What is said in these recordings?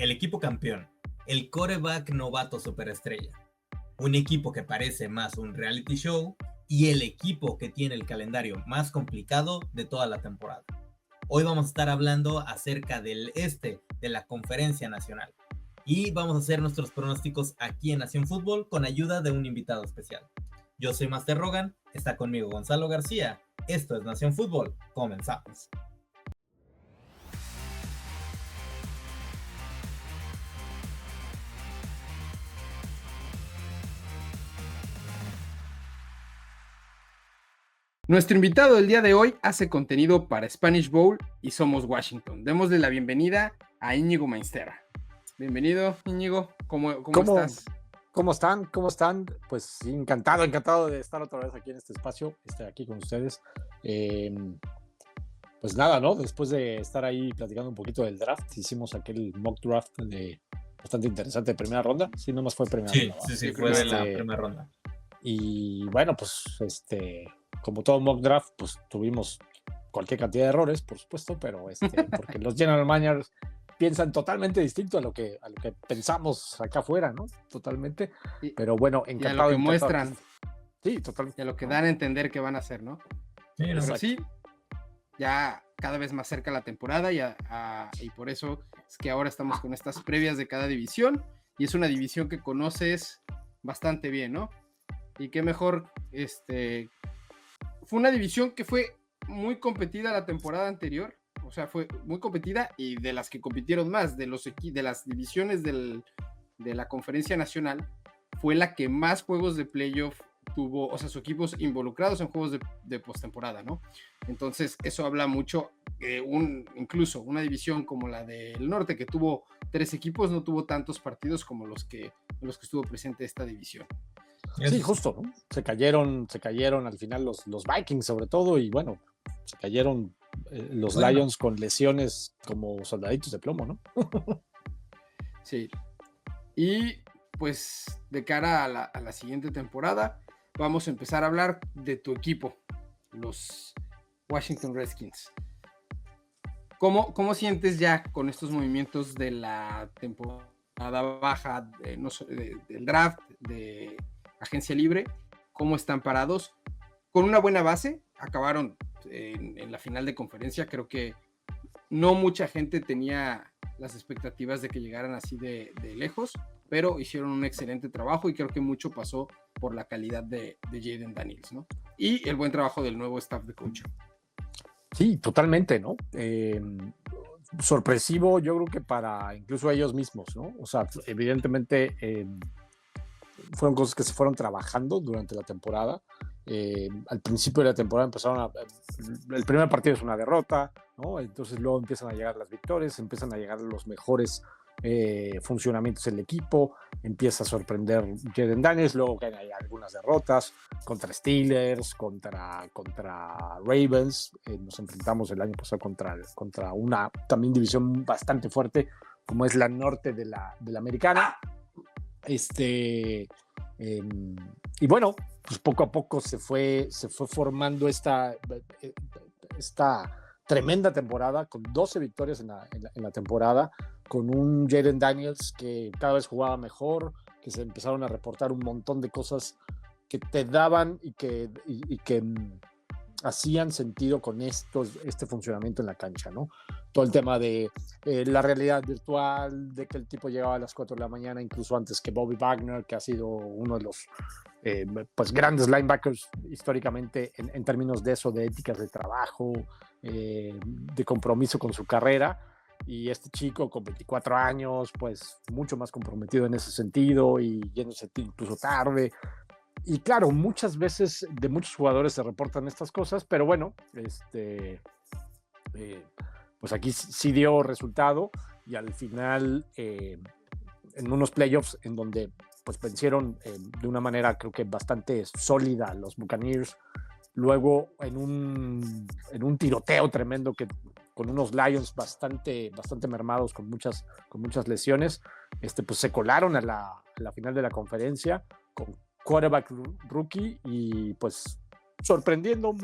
el equipo campeón, el quarterback novato superestrella, un equipo que parece más un reality show y el equipo que tiene el calendario más complicado de toda la temporada. Hoy vamos a estar hablando acerca del de la Conferencia Nacional y vamos a hacer nuestros pronósticos aquí en Nación Fútbol con ayuda de un invitado especial. Yo soy Master Rogan, está conmigo Gonzalo García, esto es Nación Fútbol, comenzamos. Nuestro invitado del día de hoy hace contenido para Spanish Bowl y Somos Washington. Démosle la bienvenida a Íñigo Mainsterra. Bienvenido, Íñigo. ¿Cómo estás? ¿Cómo están? ¿Cómo están? Pues encantado de estar otra vez aquí en este espacio, aquí con ustedes. Pues nada, ¿no? Después de estar ahí platicando un poquito del draft, hicimos aquel mock draft bastante interesante de primera ronda. Sí, nomás fue primera ronda. Sí, fue de la primera ronda. Y bueno, pues como todo mock draft, pues tuvimos cualquier cantidad de errores, por supuesto, pero porque los general managers piensan totalmente distinto a lo que pensamos acá afuera, ¿no? Totalmente. Pero bueno, encantado. Y a lo que muestran. Sí, totalmente. Y a lo que dan a entender que van a hacer, ¿no? Sí, pero sí, ya cada vez más cerca la temporada y por eso es que ahora estamos con estas previas de cada división y es una división que conoces bastante bien, ¿no? Y qué mejor, fue una división que fue muy competida la temporada anterior, o sea, fue muy competida y de las que compitieron más, de las divisiones de la Conferencia Nacional, fue la que más juegos de playoff tuvo, o sea, sus equipos involucrados en juegos de postemporada, ¿no? Entonces, eso habla mucho, incluso una división como la del norte, que tuvo 3 equipos, no tuvo tantos partidos como los que estuvo presente esta división. Sí, justo, ¿no? Se cayeron al final los Vikings sobre todo y bueno, se cayeron los Lions con lesiones como soldaditos de plomo, ¿no? Sí. Y pues de cara a la siguiente temporada vamos a empezar a hablar de tu equipo, los Washington Redskins. ¿Cómo sientes ya con estos movimientos de la temporada baja, del draft, de agencia libre? ¿Cómo están parados? Con una buena base, acabaron en la final de conferencia. Creo que no mucha gente tenía las expectativas de que llegaran así de lejos, pero hicieron un excelente trabajo y creo que mucho pasó por la calidad de Jayden Daniels, ¿no? Y el buen trabajo del nuevo staff de coaching. Sí, totalmente, ¿no? Sorpresivo, yo creo que para incluso ellos mismos, ¿no? O sea, evidentemente fueron cosas que se fueron trabajando durante la temporada. Al principio de la temporada el primer partido es una derrota, ¿no? Entonces luego empiezan a llegar las victorias, empiezan a llegar los mejores funcionamientos del equipo, empieza a sorprender Jayden Daniels, luego caen ahí algunas derrotas contra Steelers, contra Ravens, nos enfrentamos el año pasado contra una también división bastante fuerte como es la norte de la americana. Y bueno, pues poco a poco se fue formando esta tremenda temporada con 12 victorias en la temporada, con un Jayden Daniels que cada vez jugaba mejor, que se empezaron a reportar un montón de cosas que te daban y que hacían sentido con este funcionamiento en la cancha, ¿no? Todo el tema de la realidad virtual, de que el tipo llegaba a las 4 de la mañana, incluso antes que Bobby Wagner, que ha sido uno de los pues grandes linebackers históricamente en términos de eso, de éticas de trabajo, de compromiso con su carrera. Y este chico con 24 años, pues mucho más comprometido en ese sentido y yéndose incluso tarde. Y claro, muchas veces de muchos jugadores se reportan estas cosas, pero bueno, pues aquí sí dio resultado y al final en unos playoffs en donde pues vencieron de una manera creo que bastante sólida a los Buccaneers, luego en un tiroteo tremendo con unos Lions bastante mermados con muchas lesiones, pues se colaron a la final de la conferencia con quarterback rookie y pues sorprendiendo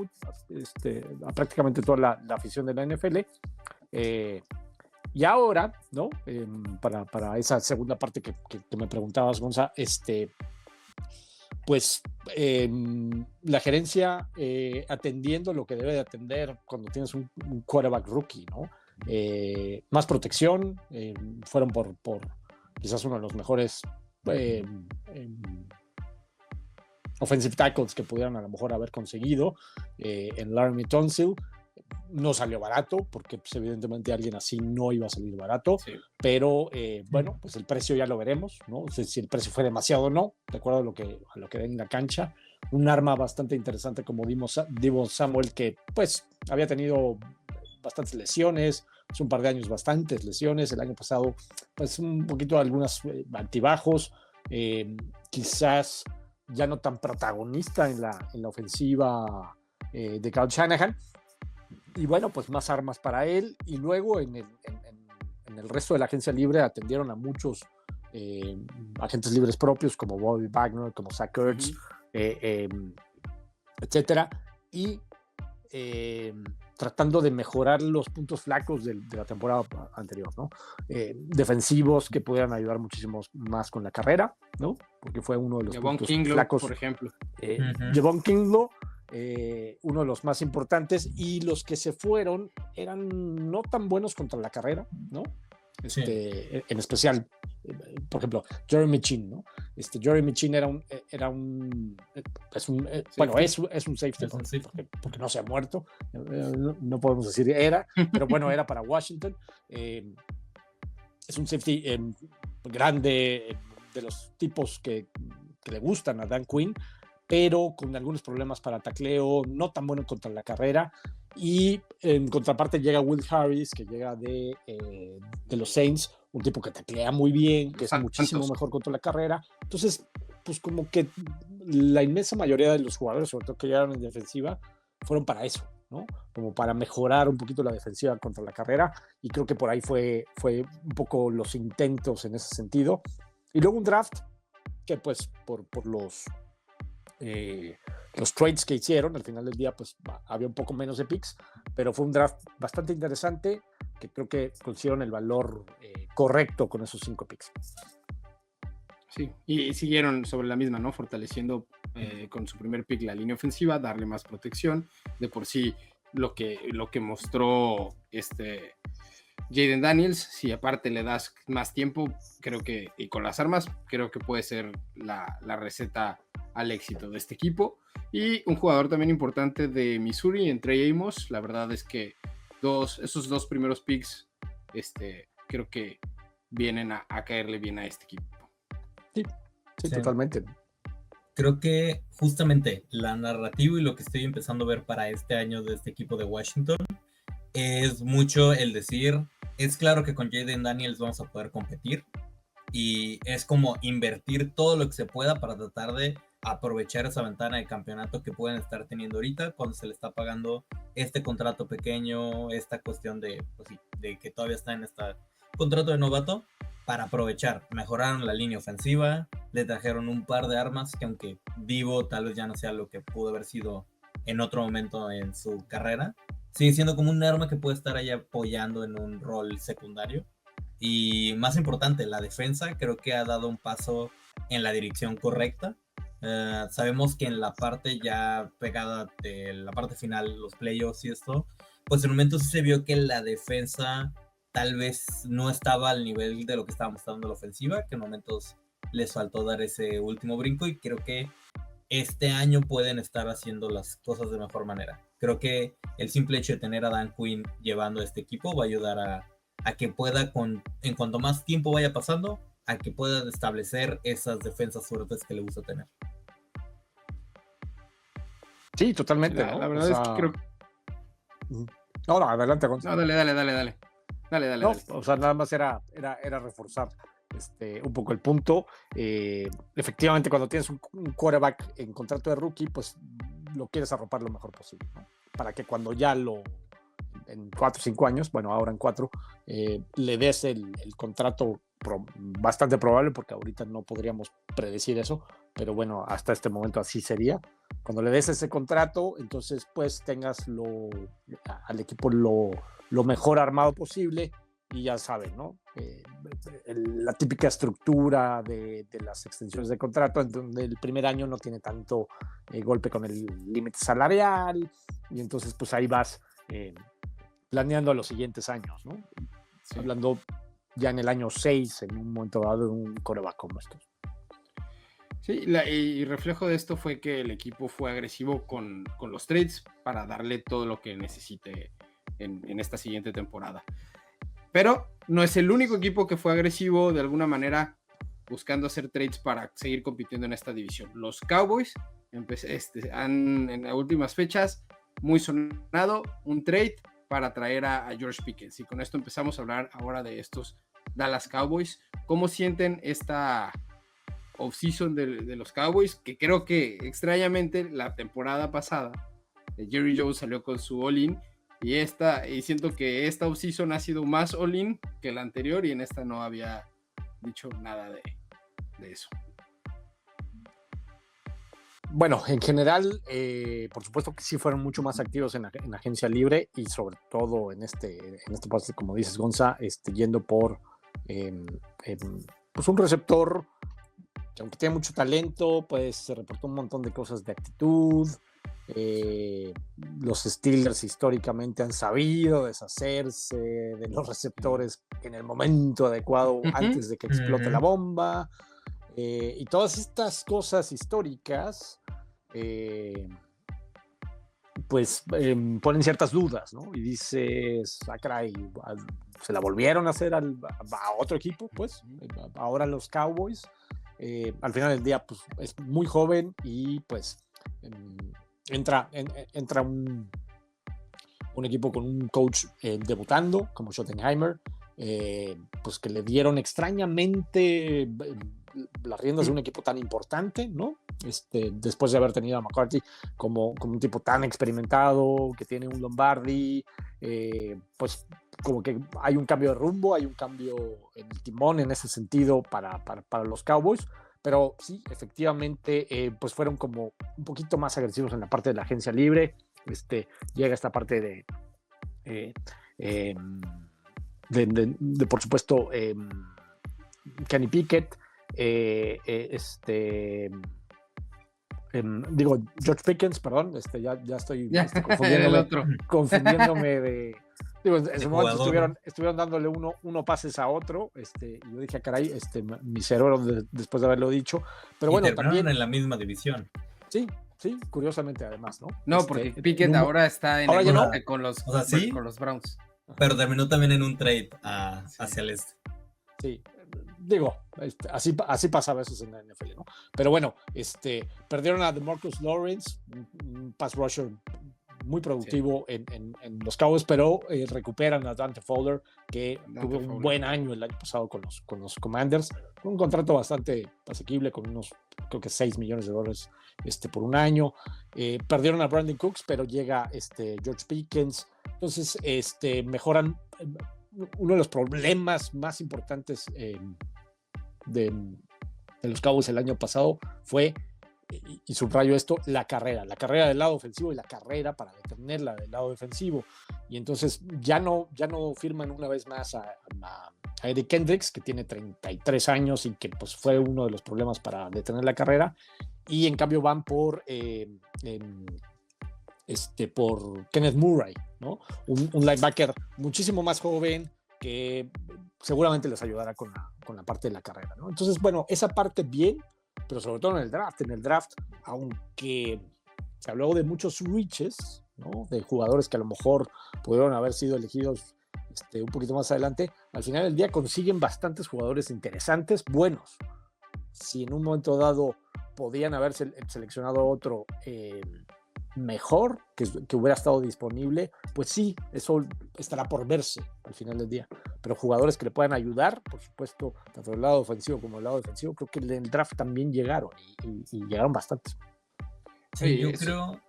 a prácticamente toda la afición de la NFL. Y ahora, ¿no? Para esa segunda parte que me preguntabas, Gonza, pues la gerencia atendiendo lo que debe de atender cuando tienes un quarterback rookie, ¿no? Más protección, fueron por quizás uno de los mejores offensive tackles que pudieran a lo mejor haber conseguido en Laremy Tunsil. No salió barato, porque pues, evidentemente alguien así no iba a salir barato, sí. Pero bueno, pues el precio ya lo veremos, ¿no? O sea, si el precio fue demasiado o no, de acuerdo a lo que den en la cancha. Un arma bastante interesante como Deebo Samuel, que pues había tenido bastantes lesiones, hace un par de años bastantes lesiones, el año pasado pues un poquito algunas altibajos, quizás ya no tan protagonista en la ofensiva de Kyle Shanahan. Y bueno, pues más armas para él. Y luego en el resto de la agencia libre atendieron a muchos agentes libres propios, como Bobby Wagner, como Zach Ertz, etcétera. Y tratando de mejorar los puntos flacos de la temporada anterior, ¿no? Defensivos que pudieran ayudar muchísimo más con la carrera, ¿no? Porque fue uno de los Javon puntos Kinlaw, flacos. por ejemplo. Javon Kinlaw, uno de los más importantes, y los que se fueron eran no tan buenos contra la carrera, ¿no? Sí. En especial, por ejemplo, Jeremy Chin, ¿no? Jeremy Chin es un safety porque no se ha muerto, no podemos decir era, pero bueno, era para Washington. Es un safety grande, de los tipos que le gustan a Dan Quinn, pero con algunos problemas para tacleo, no tan bueno contra la carrera. Y en contraparte llega Will Harris, que llega de los Saints, un tipo que taclea muy bien, que es muchísimo mejor contra la carrera. Entonces, pues como que la inmensa mayoría de los jugadores, sobre todo que llegaron en defensiva, fueron para eso, ¿no? Como para mejorar un poquito la defensiva contra la carrera, y creo que por ahí fue un poco los intentos en ese sentido. Y luego un draft que pues por los trades que hicieron, al final del día pues había un poco menos de picks, pero fue un draft bastante interesante que creo que consiguieron el valor correcto con esos 5 picks. Sí, y siguieron sobre la misma, ¿no? Fortaleciendo con su primer pick la línea ofensiva, darle más protección. De por sí, lo que mostró Jayden Daniels, si aparte le das más tiempo, creo que, y con las armas, creo que puede ser la receta al éxito de este equipo. Y un jugador también importante de Missouri, en Trey Amos. La verdad es que esos 2 primeros picks creo que vienen a caerle bien a este equipo. Sí, totalmente. Creo que justamente la narrativa y lo que estoy empezando a ver para este año de este equipo de Washington es mucho el decir, es claro que con Jayden Daniels vamos a poder competir, y es como invertir todo lo que se pueda para tratar de aprovechar esa ventana de campeonato que pueden estar teniendo ahorita cuando se le está pagando este contrato pequeño, esta cuestión de que todavía está en este contrato de novato, para aprovechar. Mejoraron la línea ofensiva, le trajeron un par de armas que, aunque Deebo tal vez ya no sea lo que pudo haber sido en otro momento en su carrera, sigue siendo como un arma que puede estar ahí apoyando en un rol secundario. Y más importante, la defensa creo que ha dado un paso en la dirección correcta. Sabemos que en la parte ya pegada de la parte final, los playoffs y esto, pues en momentos sí se vio que la defensa tal vez no estaba al nivel de lo que estaba mostrando la ofensiva, que en momentos les faltó dar ese último brinco, y creo que este año pueden estar haciendo las cosas de mejor manera. Creo que el simple hecho de tener a Dan Quinn llevando este equipo va a ayudar a que pueda, en cuanto más tiempo vaya pasando, a que pueda establecer esas defensas fuertes que le gusta tener. Sí, totalmente. La verdad es que creo... No, adelante, Gonzalo. No, dale. No, o sea, nada más era reforzar un poco el punto. Efectivamente, cuando tienes un quarterback en contrato de rookie, pues lo quieres arropar lo mejor posible, ¿no? Para que cuando ya en 4 o 5 años, bueno, ahora en 4, le des el contrato bastante probable, porque ahorita no podríamos predecir eso, pero bueno, hasta este momento así sería. Cuando le des ese contrato, entonces pues tengas al equipo lo mejor armado posible, y ya saben, ¿no? La típica estructura de las extensiones de contrato, en donde el primer año no tiene tanto golpe con el límite salarial, y entonces pues ahí vas planeando a los siguientes años, ¿no? Sí. Hablando ya en el año 6, en un momento dado, de un quarterback como estos. Sí, y reflejo de esto fue que el equipo fue agresivo con los trades para darle todo lo que necesite en esta siguiente temporada. Pero no es el único equipo que fue agresivo de alguna manera buscando hacer trades para seguir compitiendo en esta división. Los Cowboys han en las últimas fechas muy sonado un trade para traer a George Pickens. Y con esto empezamos a hablar ahora de estos Dallas Cowboys. ¿Cómo sienten esta off-season de los Cowboys? Que creo que extrañamente la temporada pasada Jerry Jones salió con su all-in y siento que esta off-season ha sido más all-in que la anterior, y en esta no había dicho nada de eso. Bueno, en general, por supuesto que sí fueron mucho más activos en agencia libre, y sobre todo en este paso, como dices, Gonza, yendo por pues un receptor que, aunque tiene mucho talento, pues se reportó un montón de cosas de actitud. Los Steelers históricamente han sabido deshacerse de los receptores en el momento adecuado, antes de que explote la bomba, y todas estas cosas históricas pues ponen ciertas dudas, ¿no? Y dices, caray, se la volvieron a hacer a otro equipo, pues ahora los Cowboys. Al final del día, pues es muy joven, y pues entra un equipo con un coach debutando como Schottenheimer, pues que le dieron extrañamente las riendas de un equipo tan importante, ¿no? Después de haber tenido a McCarthy como un tipo tan experimentado, que tiene un Lombardi, pues como que hay un cambio de rumbo, hay un cambio en el timón en ese sentido para los Cowboys. Pero sí, efectivamente, pues fueron como un poquito más agresivos en la parte de la agencia libre. Llega esta parte de por supuesto, Kenny Pickett, George Pickens, perdón, ya estoy confundiéndome de... Digo, en ese momento estuvieron dándole uno pases a otro, y yo dije, caray, mi cerebro después de haberlo dicho, pero bueno, también en la misma división. Sí, curiosamente además, ¿no? No, porque Pickett ahora está en con los Browns. Pero terminó también en un trade hacia el este. Sí, digo, así pasa a veces en la NFL, ¿no? Pero bueno, perdieron a DeMarcus Lawrence, un pass rusher muy productivo en los Cowboys, pero recuperan a Dante Fowler, que tuvo un buen año el año pasado con los Commanders, con un contrato bastante asequible, con unos, creo que $6 millones por un año. Perdieron a Brandon Cooks, pero llega George Pickens. Entonces mejoran. Uno de los problemas más importantes de los Cowboys el año pasado fue, y subrayo esto, la carrera del lado ofensivo y la carrera para detenerla del lado defensivo. Y entonces ya no firman una vez más a Eric Kendricks, que tiene 33 años y que pues fue uno de los problemas para detener la carrera, y en cambio van por Kenneth Murray, ¿no? Un linebacker muchísimo más joven, que seguramente les ayudará con la parte de la carrera, ¿no? Entonces, bueno, esa parte bien, pero sobre todo en el draft, aunque se habló de muchos reaches, ¿no? De jugadores que a lo mejor pudieron haber sido elegidos un poquito más adelante, al final del día consiguen bastantes jugadores interesantes, buenos. Si en un momento dado podían haber seleccionado otro mejor, que hubiera estado disponible, pues sí, eso estará por verse al final del día. Pero jugadores que le puedan ayudar, por supuesto, tanto del lado ofensivo como del lado defensivo, creo que en el draft también llegaron, y llegaron bastantes. Sí, yo creo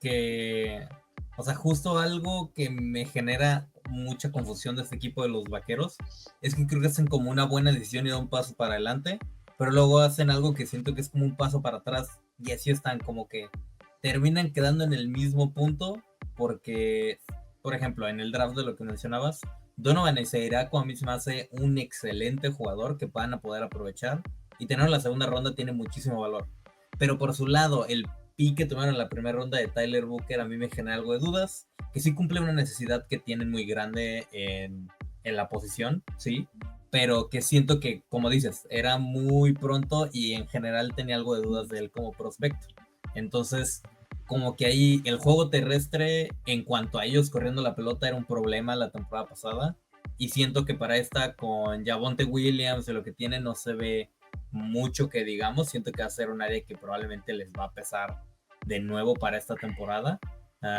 que, o sea, justo algo que me genera mucha confusión de este equipo de los Vaqueros es que creo que hacen como una buena decisión y dan un paso para adelante, pero luego hacen algo que siento que es como un paso para atrás, y así están como que terminan quedando en el mismo punto, porque, por ejemplo, en el draft de lo que mencionabas, Donovan Ezeiruaku a mí se me hace un excelente jugador que van a poder aprovechar, y tener en la segunda ronda tiene muchísimo valor. Pero por su lado, el pick que tomaron en la primera ronda de Tyler Booker a mí me genera algo de dudas, que sí cumple una necesidad que tienen muy grande en la posición, sí, pero que siento que, como dices, era muy pronto y en general tenía algo de dudas de él como prospecto. Entonces, como que ahí el juego terrestre en cuanto a ellos corriendo la pelota era un problema la temporada pasada, y siento que para esta con Javonte Williams y lo que tiene no se ve mucho que digamos. Siento que va a ser un área que probablemente les va a pesar de nuevo para esta temporada.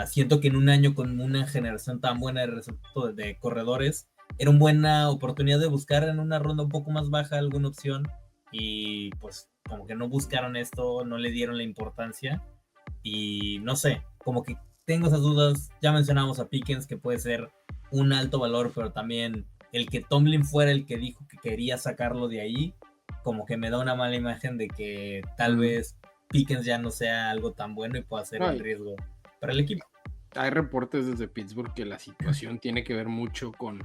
Siento que en un año con una generación tan buena de corredores era una buena oportunidad de buscar en una ronda un poco más baja alguna opción, y pues como que no buscaron esto, no le dieron la importancia, y no sé, como que tengo esas dudas. Ya mencionamos a Pickens, que puede ser un alto valor, pero también el que Tomlin fuera el que dijo que quería sacarlo de ahí, como que me da una mala imagen de que tal vez Pickens ya no sea algo tan bueno y pueda ser un riesgo para el equipo. Hay reportes desde Pittsburgh que la situación tiene que ver mucho con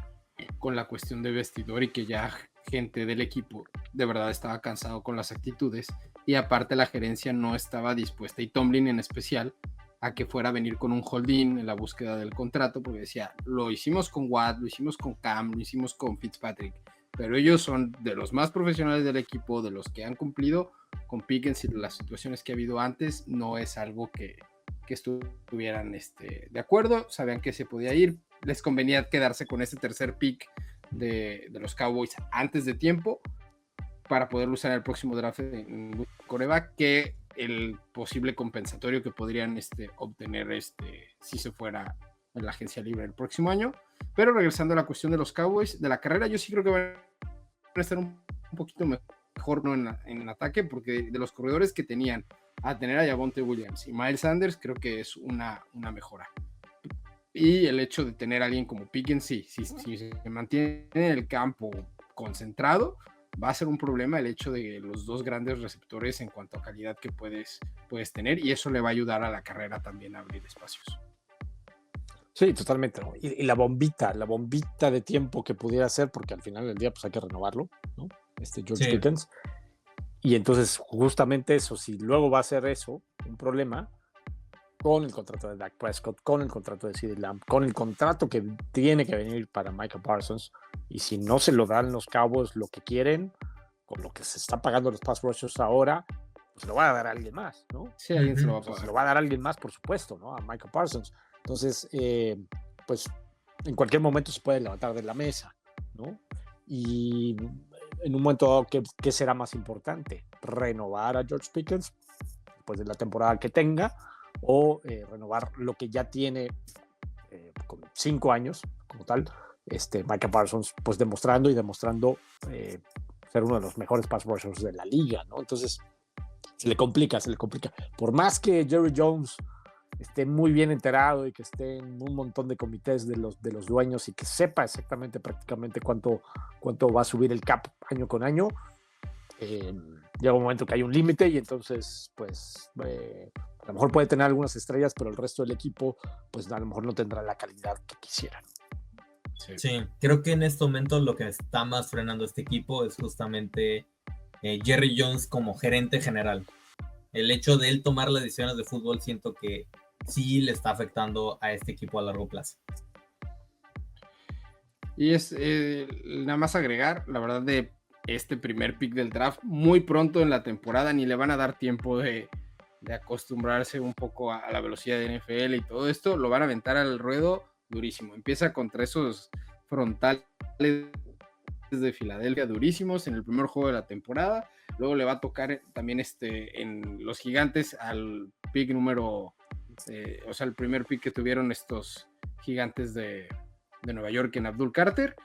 la cuestión de vestidor, y que ya gente del equipo de verdad estaba cansado con las actitudes, y aparte la gerencia no estaba dispuesta, y Tomlin en especial, a que fuera a venir con un hold-in en la búsqueda del contrato, porque decía, lo hicimos con Watt, lo hicimos con Cam, lo hicimos con Fitzpatrick, pero ellos son de los más profesionales del equipo, de los que han cumplido con Pickens, y las situaciones que ha habido antes no es algo que estuvieran de acuerdo. Sabían que se podía ir, les convenía quedarse con ese tercer pick de los Cowboys antes de tiempo para poder usar el próximo draft en quarterback, que el posible compensatorio que podrían obtener si se fuera en la agencia libre el próximo año. Pero regresando a la cuestión de los Cowboys, de la carrera, yo sí creo que van a estar un poquito mejor, ¿no? en ataque, porque de los corredores que tenían a tener a Javonte Williams y Miles Sanders, creo que es una mejora. Y el hecho de tener a alguien como Pickens, si se mantiene en el campo concentrado, va a ser un problema el hecho de los dos grandes receptores en cuanto a calidad que puedes tener, y eso le va a ayudar a la carrera también a abrir espacios. Sí, totalmente, ¿no? Y la bombita de tiempo que pudiera ser, porque al final del día pues hay que renovarlo, ¿no? George Pickens. Y entonces justamente eso, si luego va a ser eso un problema, con el contrato de Dak Prescott, con el contrato de CeeDee Lamb, con el contrato que tiene que venir para Micah Parsons, y si no se lo dan los Cowboys lo que quieren, con lo que se está pagando los pass rushers ahora, pues lo va a dar a alguien más, ¿no? Sí, alguien se lo va a pagar. Se lo va a dar a alguien más, por supuesto, ¿no? A Micah Parsons. Entonces, pues en cualquier momento se puede levantar de la mesa, ¿no? Y en un momento dado, ¿qué será más importante? ¿Renovar a George Pickens después de la temporada que tenga, o renovar lo que ya tiene con 5 años como tal, Micah Parsons, pues demostrando ser uno de los mejores pass rushers de la liga, ¿no? Entonces se le complica. Por más que Jerry Jones esté muy bien enterado y que esté en un montón de comités de los dueños y que sepa exactamente prácticamente cuánto va a subir el cap año con año, llega un momento que hay un límite, y entonces pues a lo mejor puede tener algunas estrellas, pero el resto del equipo pues a lo mejor no tendrá la calidad que quisieran. Sí, creo que en este momento lo que está más frenando este equipo es justamente Jerry Jones como gerente general. El hecho de él tomar las decisiones de fútbol, siento que sí le está afectando a este equipo a largo plazo. Y es nada más agregar, la verdad, de este primer pick del draft, muy pronto en la temporada, ni le van a dar tiempo de acostumbrarse un poco a la velocidad de NFL y todo esto, lo van a aventar al ruedo durísimo. Empieza contra esos frontales de Filadelfia durísimos en el primer juego de la temporada. Luego le va a tocar también en los Gigantes al pick número, o sea, el primer pick que tuvieron estos Gigantes de Nueva York en Abdul Carter,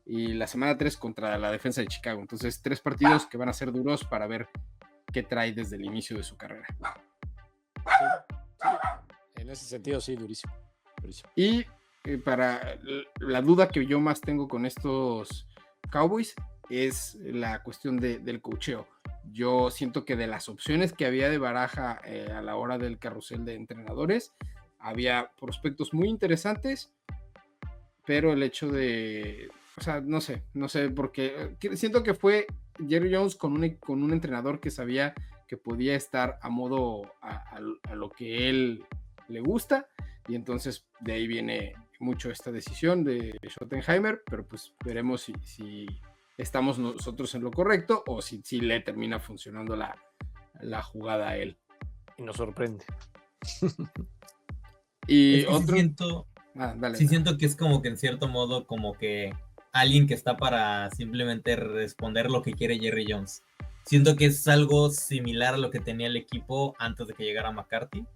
y la semana 3 contra la defensa de Chicago. Entonces 3 partidos que van a ser duros para ver qué trae desde el inicio de su carrera. Sí. En ese sentido sí, durísimo. Y para la duda que yo más tengo con estos Cowboys es la cuestión del coacheo. Yo siento que de las opciones que había de baraja a la hora del carrusel de entrenadores, había prospectos muy interesantes, pero el hecho de, o sea, no sé, porque siento que fue Jerry Jones con un entrenador que sabía que podía estar a modo a lo que él le gusta, y entonces de ahí viene mucho esta decisión de Schottenheimer, pero pues veremos si estamos nosotros en lo correcto o si le termina funcionando la jugada a él. Y nos sorprende. Y es que otro... sí siento que es como que en cierto modo como que alguien que está para simplemente responder lo que quiere Jerry Jones. Siento que es algo similar a lo que tenía el equipo antes de que llegara McCarthy.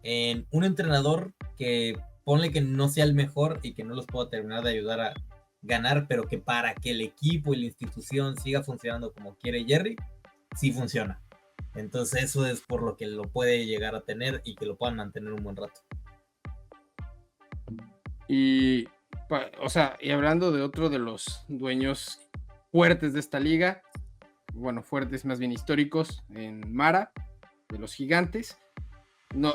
En un entrenador que ponle que no sea el mejor y que no los pueda terminar de ayudar a ganar, pero que para que el equipo y la institución siga funcionando como quiere Jerry, sí funciona. Entonces eso es por lo que lo puede llegar a tener y que lo puedan mantener un buen rato. Y, o sea, y hablando de otro de los dueños fuertes de esta liga, bueno, fuertes más bien históricos, en Mara, de los Gigantes. No,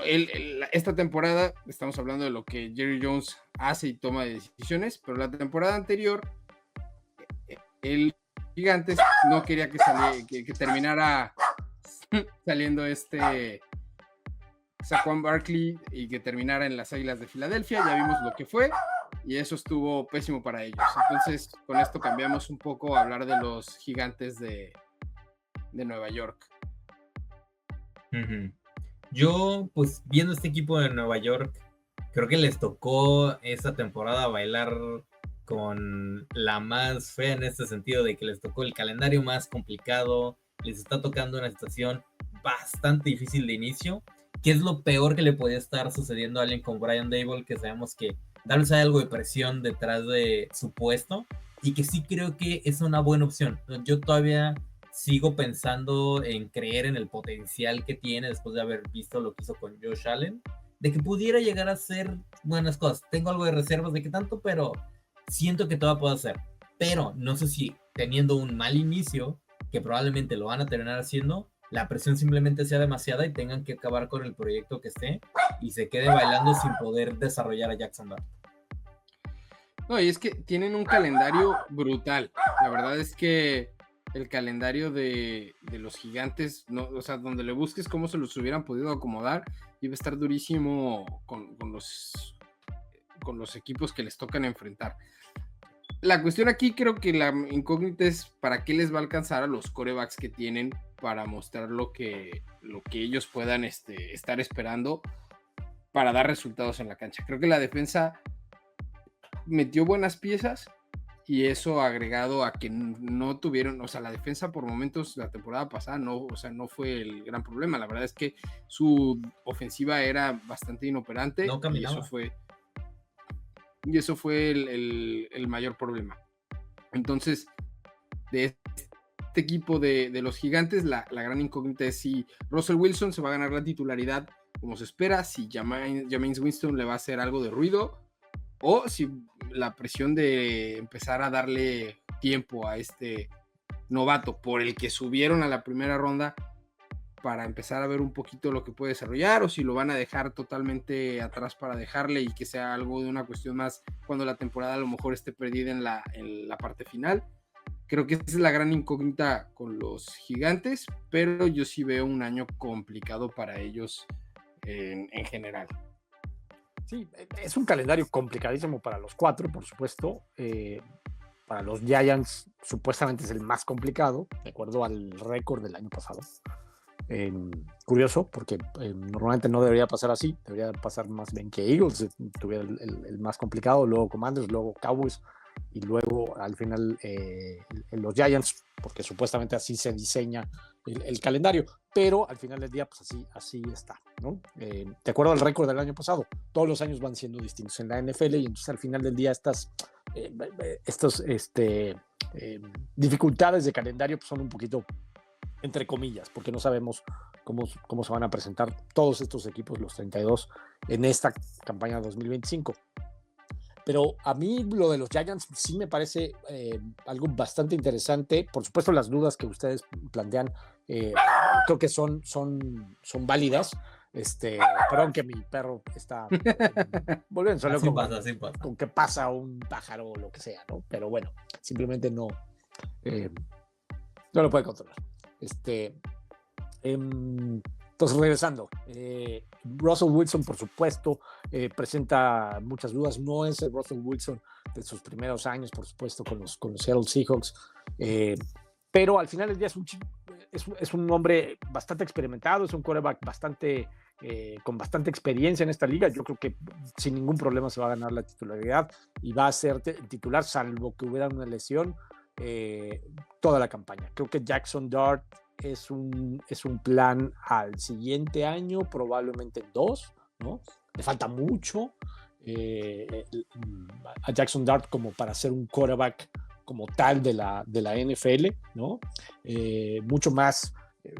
esta temporada estamos hablando de lo que Jerry Jones hace y toma de decisiones, pero la temporada anterior, el Gigantes no quería que terminara saliendo Saquon Barkley y que terminara en las Águilas de Filadelfia. Ya vimos lo que fue y eso estuvo pésimo para ellos. Entonces, con esto cambiamos un poco a hablar de los Gigantes de Nueva York. Yo, pues viendo este equipo de Nueva York, creo que les tocó esta temporada bailar con la más fea en este sentido de que les tocó el calendario más complicado, les está tocando una situación bastante difícil de inicio, que es lo peor que le podía estar sucediendo a alguien con Brian Daboll, que sabemos que tal vez hay algo de presión detrás de su puesto y que sí creo que es una buena opción. Yo todavía sigo pensando en creer en el potencial que tiene después de haber visto lo que hizo con Josh Allen, de que pudiera llegar a hacer buenas cosas. Tengo algo de reservas de qué tanto, pero siento que todavía puedo hacer. Pero no sé si teniendo un mal inicio, que probablemente lo van a terminar haciendo, la presión simplemente sea demasiada y tengan que acabar con el proyecto que esté y se quede bailando sin poder desarrollar a Jackson Dart. No, y es que tienen un calendario brutal. La verdad es que el calendario de los Gigantes, no, o sea, donde le busques cómo se los hubieran podido acomodar, iba a estar durísimo con los equipos que les tocan enfrentar. La cuestión aquí creo que la incógnita es para qué les va a alcanzar a los quarterbacks que tienen para mostrar lo que ellos puedan estar esperando para dar resultados en la cancha. Creo que la defensa metió buenas piezas y eso agregado a que no tuvieron, o sea, la defensa por momentos la temporada pasada no fue el gran problema. La verdad es que su ofensiva era bastante inoperante. No caminaba. Y eso fue el mayor problema. Entonces, de este equipo de los Gigantes, la gran incógnita es si Russell Wilson se va a ganar la titularidad como se espera, si Jameis Winston le va a hacer algo de ruido, o si la presión de empezar a darle tiempo a este novato por el que subieron a la primera ronda para empezar a ver un poquito lo que puede desarrollar, o si lo van a dejar totalmente atrás para dejarle y que sea algo de una cuestión más cuando la temporada a lo mejor esté perdida en la parte final. Creo que esa es la gran incógnita con los Gigantes, pero yo sí veo un año complicado para ellos en general. Sí, es un calendario complicadísimo para los cuatro, por supuesto. Para los Giants supuestamente es el más complicado, de acuerdo al récord del año pasado. Curioso, porque normalmente no debería pasar así, debería pasar más bien que Eagles tuviera el más complicado, luego Commanders, luego Cowboys y luego al final los Giants, porque supuestamente así se diseña el calendario, pero al final del día pues así está, ¿no? De acuerdo al récord del año pasado, todos los años van siendo distintos en la NFL y entonces al final del día estas dificultades de calendario pues son un poquito entre comillas, porque no sabemos cómo se van a presentar todos estos equipos, los 32, en esta campaña 2025. Pero a mí lo de los Giants sí me parece algo bastante interesante. Por supuesto, las dudas que ustedes plantean creo que son válidas. Perdón que mi perro está volviendo Así pasa, así pasa. con que pasa un pájaro o lo que sea, ¿no? Pero bueno, simplemente no lo puede controlar. Entonces, regresando, Russell Wilson, por supuesto, presenta muchas dudas. No es el Russell Wilson de sus primeros años, por supuesto, con los Seattle Seahawks, pero al final del día es un hombre bastante experimentado, es un quarterback con bastante experiencia en esta liga. Yo creo que sin ningún problema se va a ganar la titularidad y va a ser titular, salvo que hubiera una lesión, toda la campaña. Creo que Jackson Dart es un plan al siguiente año, probablemente en 2, ¿no? Le falta mucho a Jackson Dart como para ser un quarterback como tal de la NFL, ¿no? Mucho más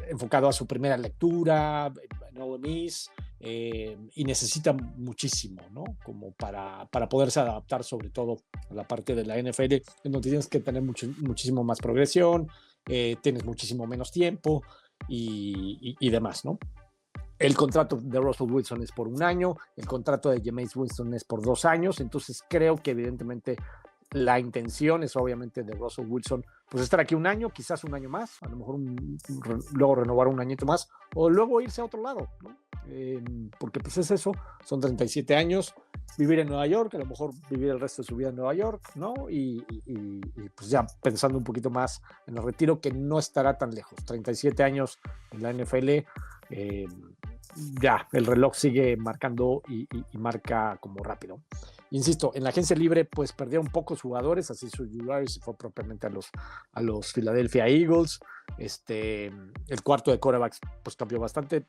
enfocado a su primera lectura, no Ole Miss, y necesita muchísimo, ¿no? Como para poderse adaptar sobre todo a la parte de la NFL, en donde tienes que tener muchísimo más progresión, tienes muchísimo menos tiempo y demás, ¿no? El contrato de Russell Wilson es por 1 año, el contrato de Jameis Winston es por 2 años, entonces creo que evidentemente la intención es obviamente de Russell Wilson pues estar aquí 1 año, quizás 1 año más, a lo mejor luego renovar 1 añito más o luego irse a otro lado, ¿no? Porque pues es eso, son 37 años, vivir en Nueva York, a lo mejor vivir el resto de su vida en Nueva York, ¿no? Y pues ya pensando un poquito más en el retiro, que no estará tan lejos, 37 años en la NFL, ya el reloj sigue marcando y marca como rápido. Insisto, en la agencia libre pues perdieron pocos jugadores, así su Uriah se fue propiamente a los Philadelphia Eagles. El cuarto de quarterbacks pues cambió bastante,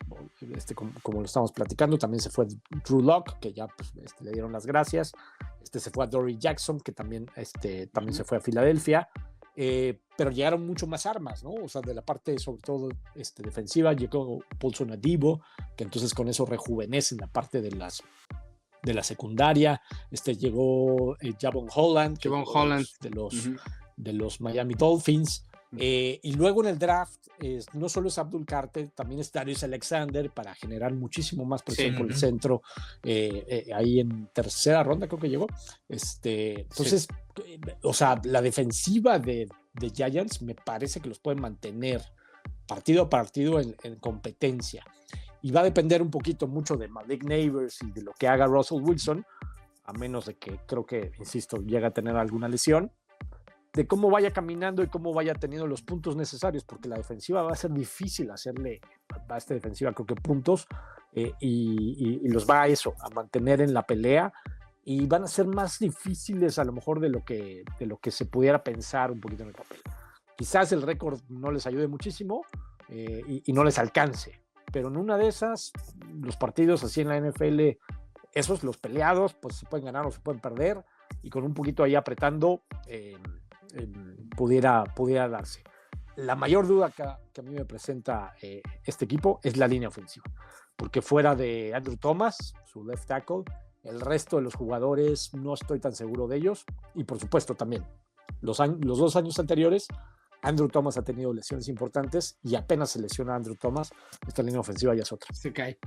como lo estamos platicando. También se fue Drew Lock, que ya pues, le dieron las gracias. Se fue a Dory Jackson, que también se fue a Filadelfia. Pero llegaron mucho más armas, ¿no? O sea, de la parte sobre todo defensiva llegó Paulson Adebo, que entonces con eso rejuvenecen la parte de la secundaria. Llegó Javon Holland, de los Miami Dolphins. Y luego en el draft no solo es Abdul Carter, también es Darius Alexander para generar muchísimo más presión por el centro, ahí en 3ª ronda creo que llegó. Entonces, o sea, la defensiva de Giants me parece que los pueden mantener partido a partido en competencia. Y va a depender un poquito mucho de Malik Neighbors y de lo que haga Russell Wilson, a menos de que, creo que, insisto, llegue a tener alguna lesión, de cómo vaya caminando y cómo vaya teniendo los puntos necesarios, porque la defensiva va a ser difícil hacerle a esta defensiva, creo que puntos, y los va a mantener en la pelea, y van a ser más difíciles a lo mejor de lo que se pudiera pensar un poquito en el papel. Quizás el récord no les ayude muchísimo y no les alcance, pero en una de esas, los partidos así en la NFL, esos, los peleados, pues se pueden ganar o se pueden perder, y con un poquito ahí apretando, pudiera darse. La mayor duda que a mí me presenta este equipo es la línea ofensiva, porque fuera de Andrew Thomas, su left tackle, el resto de los jugadores no estoy tan seguro de ellos, y por supuesto también los 2 años anteriores Andrew Thomas ha tenido lesiones importantes, y apenas se lesiona Andrew Thomas, esta línea ofensiva ya es otra. Se cae.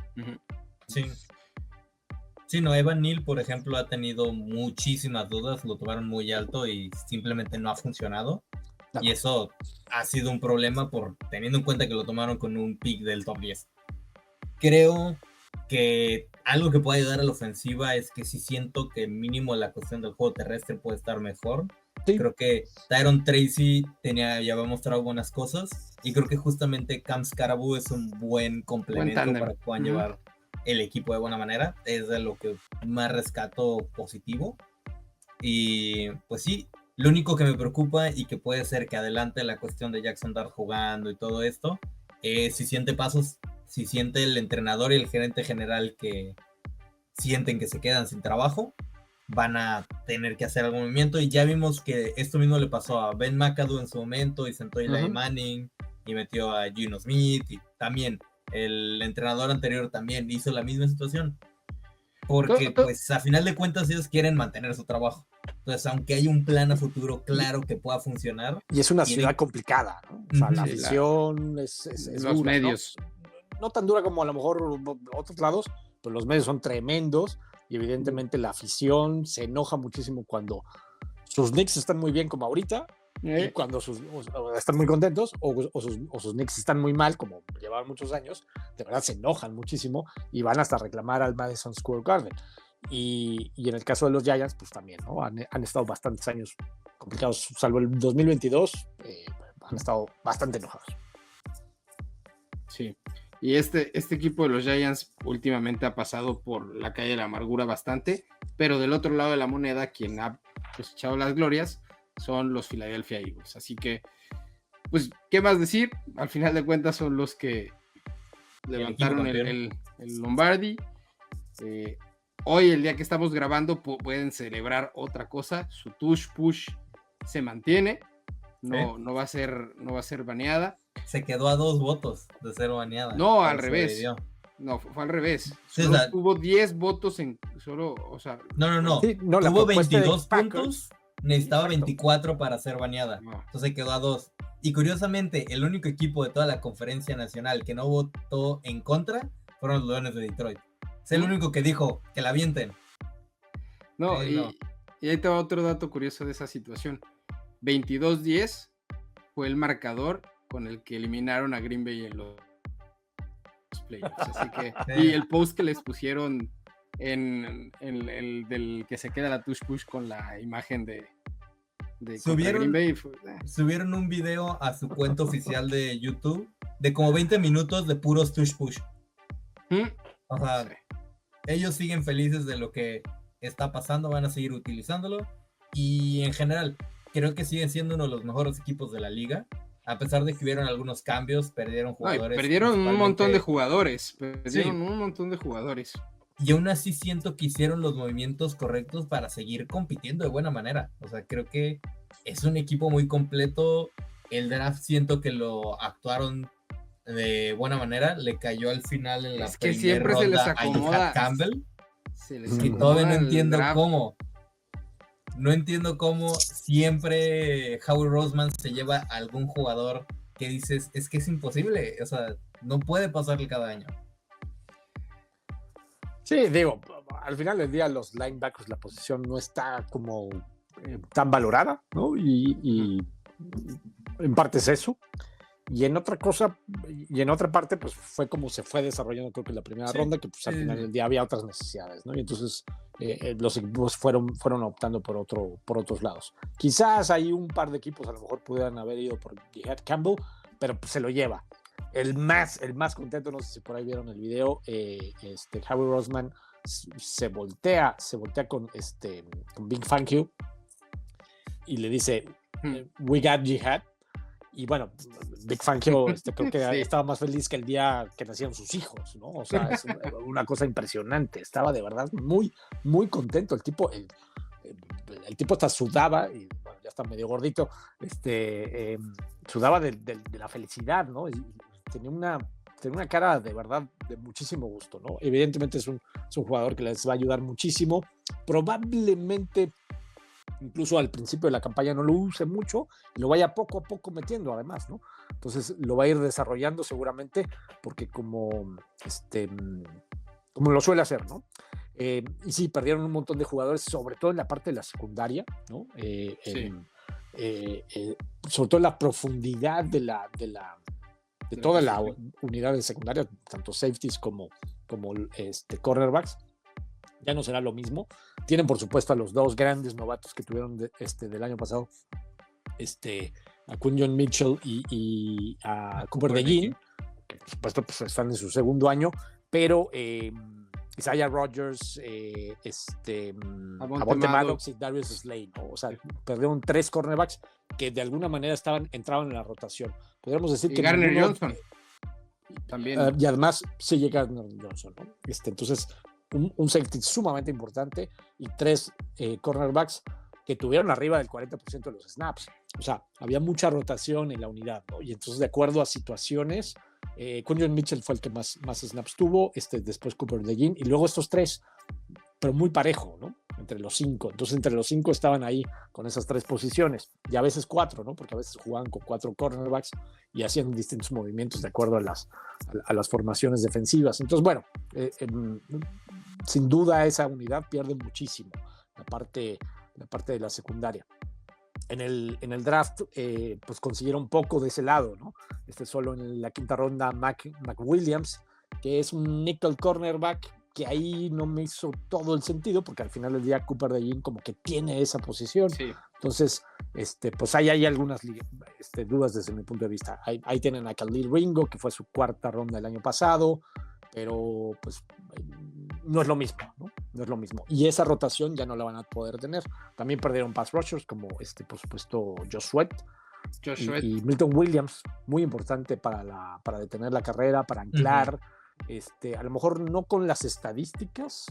Sí, no, Evan Neal, por ejemplo, ha tenido muchísimas dudas, lo tomaron muy alto y simplemente no ha funcionado. No. Y eso ha sido un problema teniendo en cuenta que lo tomaron con un pick del top 10. Creo que algo que puede ayudar a la ofensiva es que sí siento que mínimo la cuestión del juego terrestre puede estar mejor. Sí. Creo que Tyron Tracy ya había mostrado buenas cosas, y creo que justamente Cam Scarabout es un buen complemento para que puedan llevar el equipo de buena manera. Es de lo que más rescato positivo. Y pues sí, lo único que me preocupa y que puede ser que adelante la cuestión de Jackson Dart jugando y todo esto, si siente pasos, si siente el entrenador y el gerente general que sienten que se quedan sin trabajo, van a tener que hacer algún movimiento. Y ya vimos que esto mismo le pasó a Ben McAdoo en su momento, y sentó a Eli Manning y metió a Geno Smith, y también el entrenador anterior también hizo la misma situación, porque pues a final de cuentas ellos quieren mantener su trabajo. Entonces, aunque hay un plan a futuro claro que pueda funcionar, y es una ciudad complicada, ¿no? O sea, la afición es los dura, medios, no tan dura como a lo mejor otros lados, pero los medios son tremendos y evidentemente la afición se enoja muchísimo cuando sus Knicks están muy bien como ahorita y cuando están muy contentos o sus Knicks están muy mal, como llevaban muchos años, de verdad se enojan muchísimo y van hasta reclamar al Madison Square Garden. Y en el caso de los Giants, pues también, ¿no? Han estado bastantes años complicados, salvo el 2022, han estado bastante enojados. Sí, y este equipo de los Giants últimamente ha pasado por la calle de la amargura bastante, pero del otro lado de la moneda, quien ha cosechado las glorias son los Philadelphia Eagles. Así que, pues, ¿qué más decir? Al final de cuentas son los que levantaron el Lombardi. Hoy, el día que estamos grabando, pueden celebrar otra cosa. Su tush push se mantiene, no va a ser baneada. Se quedó a 2 votos de ser baneada. No, al revés. No, fue al revés. Sí, tuvo 10 votos en solo, o sea. No. Sí, tuvo 22 puntos, necesitaba 24 para ser baneada. No. Entonces quedó a 2. Y curiosamente, el único equipo de toda la conferencia nacional que no votó en contra fueron los Leones de Detroit. Es el único que dijo que la avienten. No, y ahí te va otro dato curioso de esa situación. 22-10 fue el marcador con el que eliminaron a Green Bay en los playoffs. Así que, y el post que les pusieron en el del que se queda la tush push con la imagen de Green Bay. Subieron un video a su cuenta oficial de YouTube de como 20 minutos de puros tush push. O sea, sí. Ellos siguen felices de lo que está pasando, van a seguir utilizándolo y en general creo que siguen siendo uno de los mejores equipos de la liga, a pesar de que hubieron algunos cambios, perdieron jugadores. Perdieron un montón de jugadores, Y aún así siento que hicieron los movimientos correctos para seguir compitiendo de buena manera. O sea, creo que es un equipo muy completo. El draft siento que lo actuaron de buena manera, le cayó al final en la primera ronda se les acomoda, a Campbell. Y todavía no entiendo cómo. No entiendo cómo siempre Howie Roseman se lleva a algún jugador que dices, es que es imposible, o sea, no puede pasarle cada año. Sí, digo, al final del día los linebackers, la posición no está como tan valorada, ¿no? Y en parte es eso. Y en otra parte, pues fue como se fue desarrollando, creo que en la primera ronda, que pues al final del día había otras necesidades, ¿no? Y entonces los equipos fueron optando por otros lados. Quizás hay un par de equipos a lo mejor pudieran haber ido por Jihad Campbell, pero pues se lo lleva. El más contento, no sé si por ahí vieron el video, Howie Roseman se voltea con Big Fangio y le dice, we got Jihad. Y bueno, Big Fangio creo que estaba más feliz que el día que nacieron sus hijos, ¿no? O sea, es una cosa impresionante. Estaba de verdad muy, muy contento. El tipo hasta sudaba, y bueno, ya está medio gordito, sudaba de la felicidad, ¿no? Y tenía una cara de verdad de muchísimo gusto, ¿no? Evidentemente es un jugador que les va a ayudar muchísimo. Probablemente incluso al principio de la campaña no lo use mucho y lo vaya poco a poco metiendo además, ¿no? Entonces lo va a ir desarrollando seguramente porque como lo suele hacer, ¿no? Y sí, perdieron un montón de jugadores, sobre todo en la parte de la secundaria, ¿no? Sobre todo en la profundidad de toda la unidad de secundaria, tanto safeties como cornerbacks. Ya no será lo mismo. Tienen, por supuesto, a los dos grandes novatos que tuvieron del año pasado, a Quinyon Mitchell y a Cooper DeJean, que por supuesto pues, están en su segundo año, pero Isaiah Rodgers, Avonte Maddox y Darius Slay, ¿no? O sea, perdieron 3 cornerbacks que de alguna manera entraban en la rotación. Podríamos decir que Garner Johnson también. Y además sí Garner Johnson, ¿no? Entonces un safety sumamente importante y 3 cornerbacks que tuvieron arriba del 40% de los snaps. O sea, había mucha rotación en la unidad, ¿no? Y entonces, de acuerdo a situaciones, Quinyon Mitchell fue el que más snaps tuvo, después Cooper DeJean, y luego estos 3, pero muy parejo, ¿no? entre los 5. Entonces, entre los 5 estaban ahí con esas 3 posiciones, y a veces 4, ¿no? Porque a veces jugaban con 4 cornerbacks y hacían distintos movimientos de acuerdo a las formaciones defensivas. Entonces, bueno, sin duda esa unidad pierde muchísimo, la parte de la secundaria. En el draft, pues consiguieron poco de ese lado, ¿no? Solo en la quinta ronda, Mac Williams, que es un nickel cornerback, que ahí no me hizo todo el sentido, porque al final del día Cooper DeJean como que tiene esa posición. Sí. Entonces, pues ahí hay algunas dudas desde mi punto de vista. Ahí tienen a Khalil Ringo, que fue su cuarta ronda el año pasado, pero pues no es lo mismo, ¿no? No es lo mismo. Y esa rotación ya no la van a poder tener. También perdieron pass rushers como por supuesto Josh Sweat y Milton Williams, muy importante para detener la carrera, para anclar. A lo mejor no con las estadísticas,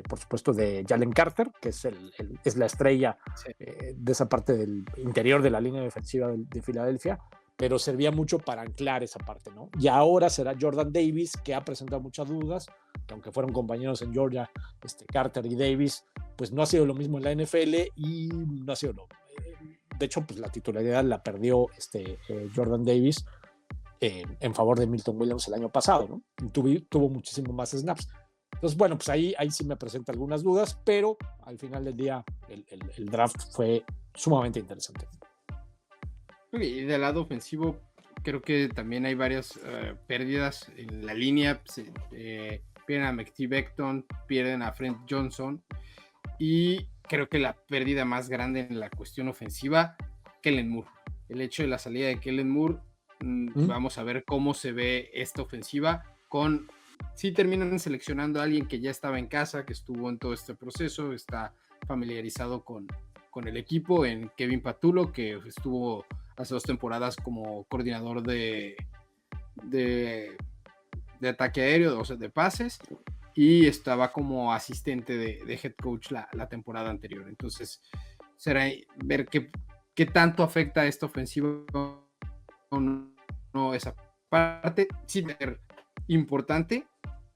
por supuesto, de Jalen Carter, que es la estrella de esa parte del interior de la línea defensiva de Filadelfia, pero servía mucho para anclar esa parte, ¿no? Y ahora será Jordan Davis, que ha presentado muchas dudas, que aunque fueron compañeros en Georgia, Carter y Davis, pues no ha sido lo mismo en la NFL y no ha sido de hecho, pues la titularidad la perdió Jordan Davis en favor de Milton Williams el año pasado, ¿no? Tuvo muchísimo más snaps. Entonces, bueno, pues ahí sí me presenta algunas dudas, pero al final del día el draft fue sumamente interesante. Y del lado ofensivo, creo que también hay varias pérdidas en la línea. Pierden a McTee Becton, pierden a Fred Johnson, y creo que la pérdida más grande en la cuestión ofensiva, Kellen Moore. El hecho de la salida de Kellen Moore, vamos a ver cómo se ve esta ofensiva si terminan seleccionando a alguien que ya estaba en casa, que estuvo en todo este proceso, está familiarizado con el equipo, en Kevin Patulo, que estuvo hace 2 temporadas como coordinador de ataque aéreo, o sea, de pases, y estaba como asistente de head coach la temporada anterior. Entonces, será ver qué tanto afecta esta ofensiva o no esa parte. Sí, importante,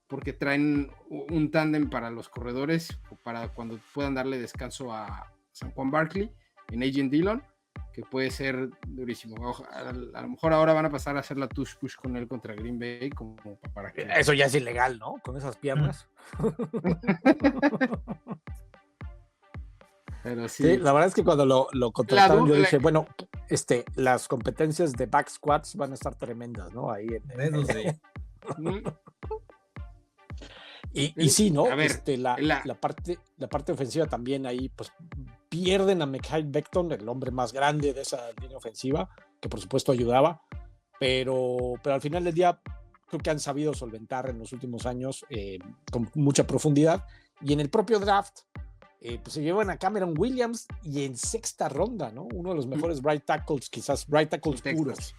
porque traen un tándem para los corredores, para cuando puedan darle descanso a Saquon Barkley en Agent Dillon, que puede ser durísimo. A lo mejor ahora van a pasar a hacer la tush push con él contra Green Bay, como para que... Eso ya es ilegal, ¿no? Con esas piernas. Pero sí, la verdad es que cuando lo contrataron yo dije, bueno, las competencias de back squats van a estar tremendas, ¿no? Ahí Eso sí. Y sí, ¿no? A ver, la parte ofensiva también ahí, pues pierden a Mekhi Becton, el hombre más grande de esa línea ofensiva, que por supuesto ayudaba, pero al final del día creo que han sabido solventar en los últimos años con mucha profundidad, y en el propio draft pues se llevan a Cameron Williams, y en 6ª ronda, ¿no? Uno de los mejores right tackles, quizás right tackles puros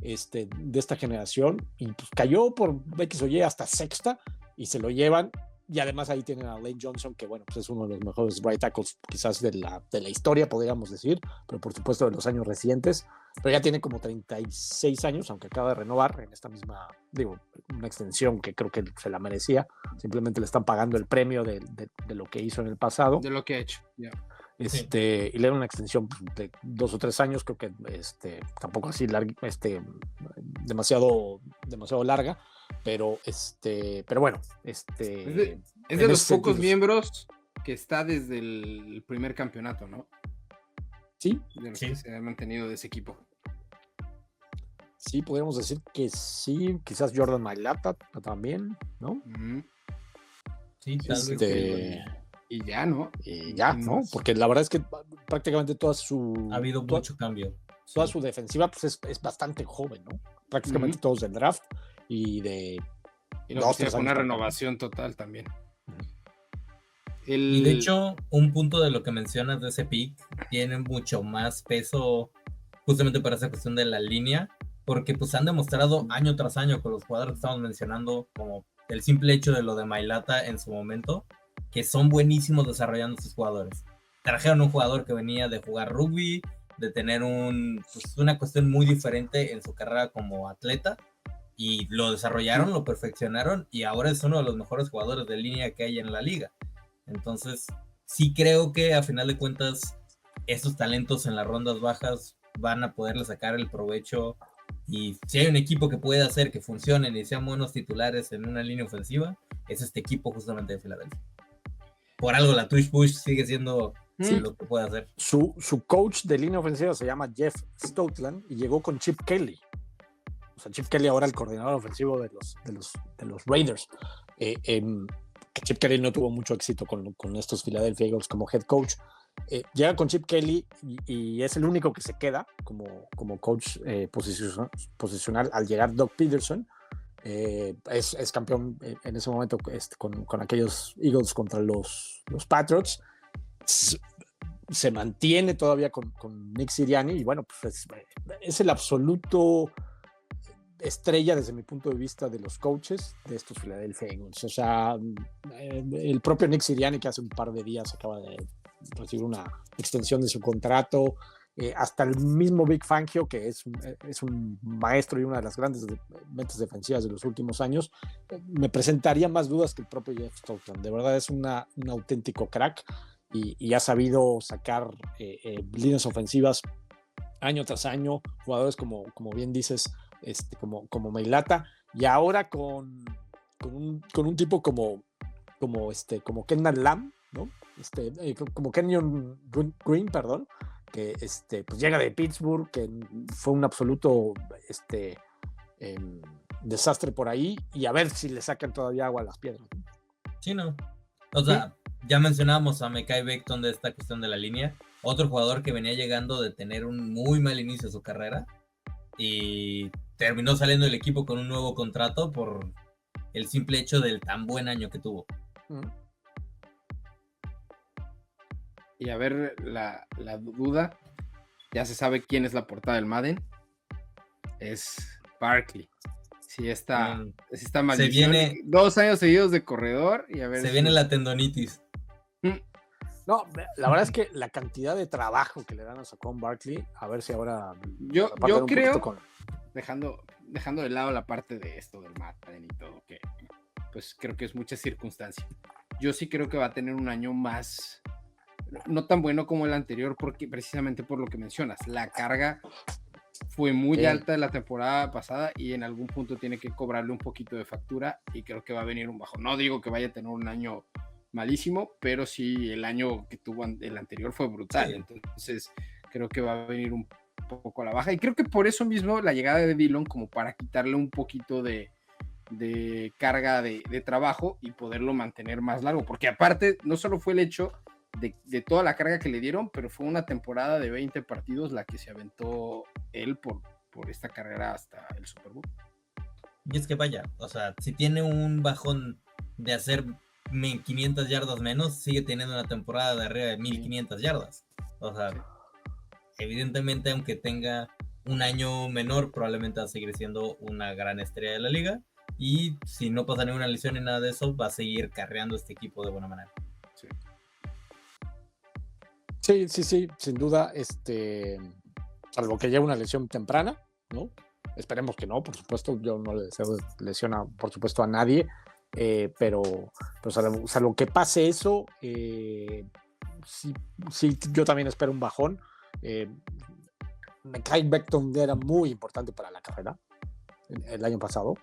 de esta generación, y pues cayó por X o Y hasta 6ª, y se lo llevan. Y además ahí tienen a Lane Johnson, que bueno, pues es uno de los mejores right tackles quizás de la historia, podríamos decir, pero por supuesto de los años recientes, pero ya tiene como 36 años, aunque acaba de renovar en esta misma, una extensión que creo que se la merecía. Simplemente le están pagando el premio de lo que hizo en el pasado. De lo que ha hecho, ya. Y le dieron una extensión de 2 o 3 años, creo que tampoco así demasiado larga, pero bueno, es de los pocos miembros que está desde el primer campeonato, ¿no? Sí, de los que se ha mantenido de ese equipo. Sí, podríamos decir que sí, quizás Jordan Mailata también, ¿no? Sí, tal vez. Y ya, ¿no? ¿No? Porque la verdad es que prácticamente ha habido mucho cambio. Toda su defensiva pues es bastante joven, ¿no? Prácticamente todos del draft y de... Y no, fue una renovación total también. Y de hecho, un punto de lo que mencionas de ese pick tiene mucho más peso justamente para esa cuestión de la línea, porque pues han demostrado año tras año con los jugadores que estamos mencionando, como el simple hecho de lo de Mailata en su momento, que son buenísimos desarrollando sus jugadores. Trajeron un jugador que venía de jugar rugby, de tener una cuestión muy diferente en su carrera como atleta, y lo desarrollaron, lo perfeccionaron, y ahora es uno de los mejores jugadores de línea que hay en la liga. Entonces, sí creo que a final de cuentas, estos talentos en las rondas bajas van a poderle sacar el provecho. Y si hay un equipo que puede hacer que funcionen y sean buenos titulares en una línea ofensiva, es este equipo justamente de Filadelfia. Por algo la Tush Push sigue siendo lo que puede hacer. Su coach de línea ofensiva se llama Jeff Stoutland y llegó con Chip Kelly. O sea, Chip Kelly ahora el coordinador ofensivo de los Raiders. Que Chip Kelly no tuvo mucho éxito con estos Philadelphia Eagles como head coach. Llega con Chip Kelly y es el único que se queda como coach posicional al llegar Doug Peterson. Es campeón en ese momento con aquellos Eagles contra los Patriots. Se mantiene todavía con Nick Sirianni y bueno, pues es el absoluto estrella desde mi punto de vista de los coaches de estos Philadelphia Eagles. O sea, el propio Nick Sirianni, que hace un par de días acaba de recibir una extensión de su contrato, hasta el mismo Vic Fangio, que es un maestro y una de las grandes mentes defensivas de los últimos años, me presentaría más dudas que el propio Jeff Stoutland. De verdad es un auténtico crack y ha sabido sacar líneas ofensivas año tras año, jugadores como bien dices, como Mailata, y ahora con un tipo como Kenan Lamb, ¿no? Como Kenyon Green, perdón, que pues llega de Pittsburgh, que fue un absoluto desastre por ahí, y a ver si le sacan todavía agua a las piedras. Sí, no. O sea, ya mencionábamos a Mekhi Becton de esta cuestión de la línea, otro jugador que venía llegando de tener un muy mal inicio de su carrera y terminó saliendo del equipo con un nuevo contrato por el simple hecho del tan buen año que tuvo. Y a ver, la duda, ya se sabe quién es la portada del Madden, es Barkley. Si esta maldición, 2 años seguidos de corredor y a ver se viene la tendonitis. No, la verdad es que la cantidad de trabajo que le dan a Saquon Barkley, a ver si ahora yo creo, dejando de lado la parte de esto del Madden y todo, que pues creo que es mucha circunstancia. Yo sí creo que va a tener un año más, no tan bueno como el anterior, porque precisamente por lo que mencionas, la carga fue muy alta de la temporada pasada y en algún punto tiene que cobrarle un poquito de factura y creo que va a venir un bajo. No digo que vaya a tener un año malísimo, pero sí el año que tuvo el anterior fue brutal, entonces creo que va a venir un poco a la baja y creo que por eso mismo la llegada de Dillon, como para quitarle un poquito de carga de trabajo y poderlo mantener más largo, porque aparte no solo fue el hecho de toda la carga que le dieron, pero fue una temporada de 20 partidos la que se aventó él por esta carrera hasta el Super Bowl. Y es que vaya, o sea, si tiene un bajón de hacer 500 yardas menos, sigue teniendo una temporada de arriba de 1500 yardas. O sea, evidentemente, aunque tenga un año menor, probablemente va a seguir siendo una gran estrella de la liga. Y si no pasa ninguna lesión ni nada de eso, va a seguir carreando este equipo de buena manera. Sí, sin duda, salvo que lleve una lesión temprana, ¿no? Esperemos que no, por supuesto, yo no le deseo lesión por supuesto a nadie, pero salvo que pase eso, sí, yo también espero un bajón. Mekhi Becton era muy importante para la carrera el año pasado.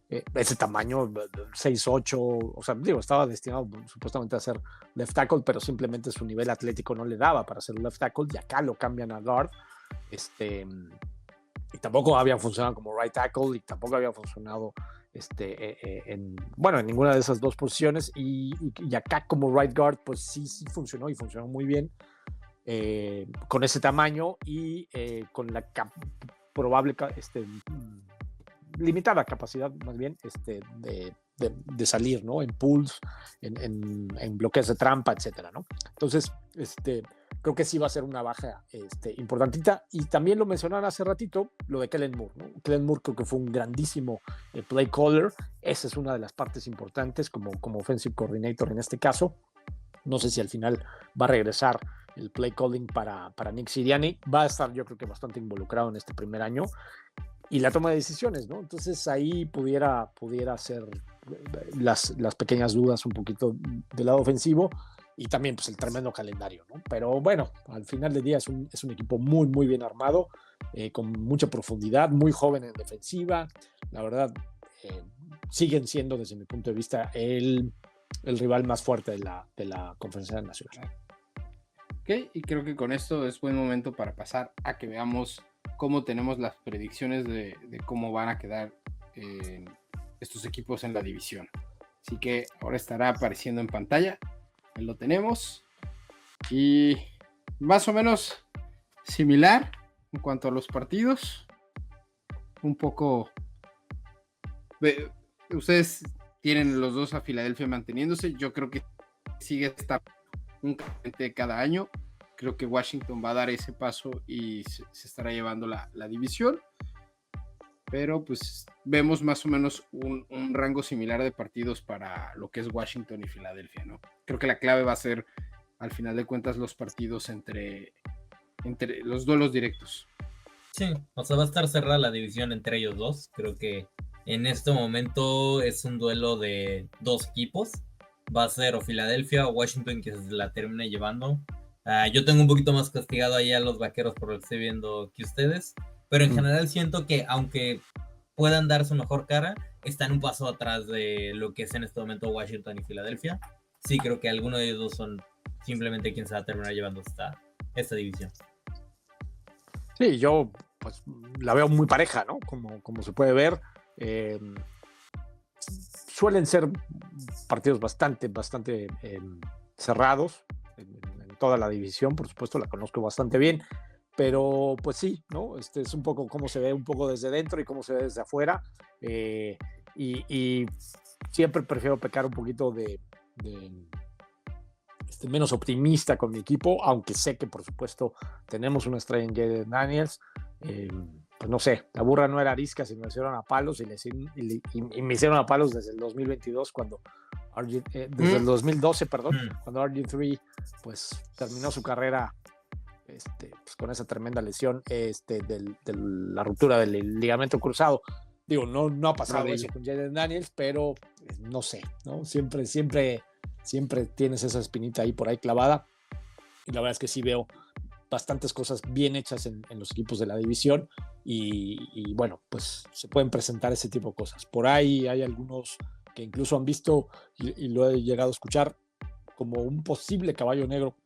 Ese tamaño, 6'8", o sea, estaba destinado supuestamente a ser left tackle, pero simplemente su nivel atlético no le daba para ser left tackle, y acá lo cambian a guard, y tampoco había funcionado como right tackle, y tampoco había funcionado en ninguna de esas dos posiciones, y acá como right guard, pues sí funcionó, y funcionó muy bien, con ese tamaño, y con la probable limitada capacidad más bien de salir, ¿no? En pulls, en bloqueos de trampa, etcétera, ¿no? Entonces, creo que sí va a ser una baja importantita, y también lo mencionaron hace ratito, lo de Kellen Moore, ¿no? Kellen Moore creo que fue un grandísimo play caller, esa es una de las partes importantes como offensive coordinator en este caso. No sé si al final va a regresar el play calling para Nick Sirianni, va a estar yo creo que bastante involucrado en este primer año, y la toma de decisiones, ¿no? Entonces ahí pudiera ser las pequeñas dudas un poquito del lado ofensivo y también pues el tremendo calendario, ¿no? Pero bueno, al final del día es un equipo muy, muy bien armado, con mucha profundidad, muy joven en defensiva. La verdad, siguen siendo, desde mi punto de vista, el rival más fuerte de la Conferencia Nacional. Ok, y creo que con esto es buen momento para pasar a que veamos cómo tenemos las predicciones de cómo van a quedar estos equipos en la división. Así que ahora estará apareciendo en pantalla. Ahí lo tenemos. Y más o menos similar en cuanto a los partidos. Un poco... Ustedes tienen los dos a Filadelfia manteniéndose. Yo creo que sigue esta un caliente cada año. Creo que Washington va a dar ese paso y se estará llevando la división. Pero pues vemos más o menos un rango similar de partidos para lo que es Washington y Filadelfia, ¿no? Creo que la clave va a ser, al final de cuentas, los partidos entre los duelos directos. Sí, o sea, va a estar cerrada la división entre ellos dos. Creo que en este momento es un duelo de dos equipos. Va a ser o Filadelfia o Washington que se la termine llevando. Yo tengo un poquito más castigado ahí a los Vaqueros por lo que estoy viendo que ustedes. Pero en general siento que aunque puedan dar su mejor cara, están un paso atrás de lo que es en este momento Washington y Filadelfia. Sí, creo que alguno de ellos dos son simplemente quien se va a terminar llevando esta división. Sí, yo pues la veo muy pareja, ¿no? Como se puede ver. Suelen ser partidos bastante cerrados en toda la división, por supuesto, la conozco bastante bien. Pero pues sí, ¿no? Es un poco cómo se ve un poco desde dentro y cómo se ve desde afuera. Y siempre prefiero pecar un poquito de menos optimista con mi equipo, aunque sé que por supuesto tenemos una estrella en Jaden Daniels. Pues no sé, la burra no era arisca, si me hicieron a palos y me hicieron a palos desde el 2022 cuando desde el 2012, perdón, cuando RG3 pues terminó su carrera pues con esa tremenda lesión de la ruptura del ligamento cruzado. Digo, no ha pasado eso con Jaden Daniels, pero no sé, ¿no? Siempre tienes esa espinita ahí por ahí clavada. Y la verdad es que sí veo bastantes cosas bien hechas en los equipos de la división y bueno, pues se pueden presentar ese tipo de cosas. Por ahí hay algunos que incluso han visto y lo he llegado a escuchar como un posible caballo negro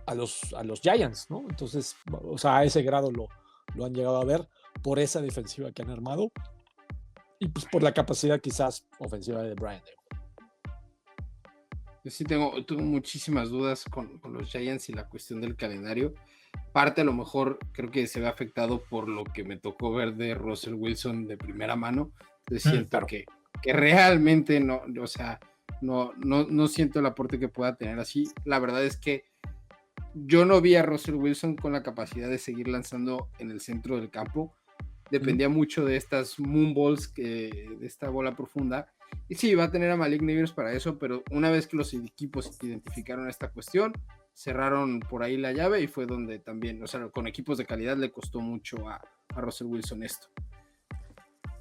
a los Giants, ¿no? Entonces, o sea, a ese grado lo han llegado a ver por esa defensiva que han armado y pues por la capacidad quizás ofensiva de Brian Daboll. Yo sí tengo muchísimas dudas con los Giants y la cuestión del calendario. Parte a lo mejor creo que se ve afectado por lo que me tocó ver de Russell Wilson de primera mano. Entonces siento claro. que realmente no, o sea, no siento el aporte que pueda tener así. La verdad es que yo no vi a Russell Wilson con la capacidad de seguir lanzando en el centro del campo. Dependía mucho de estas moonballs, de esta bola profunda. Y sí, va a tener a Malik Neighbors para eso, pero una vez que los equipos identificaron esta cuestión, cerraron por ahí la llave y fue donde también, o sea, con equipos de calidad le costó mucho a Russell Wilson esto.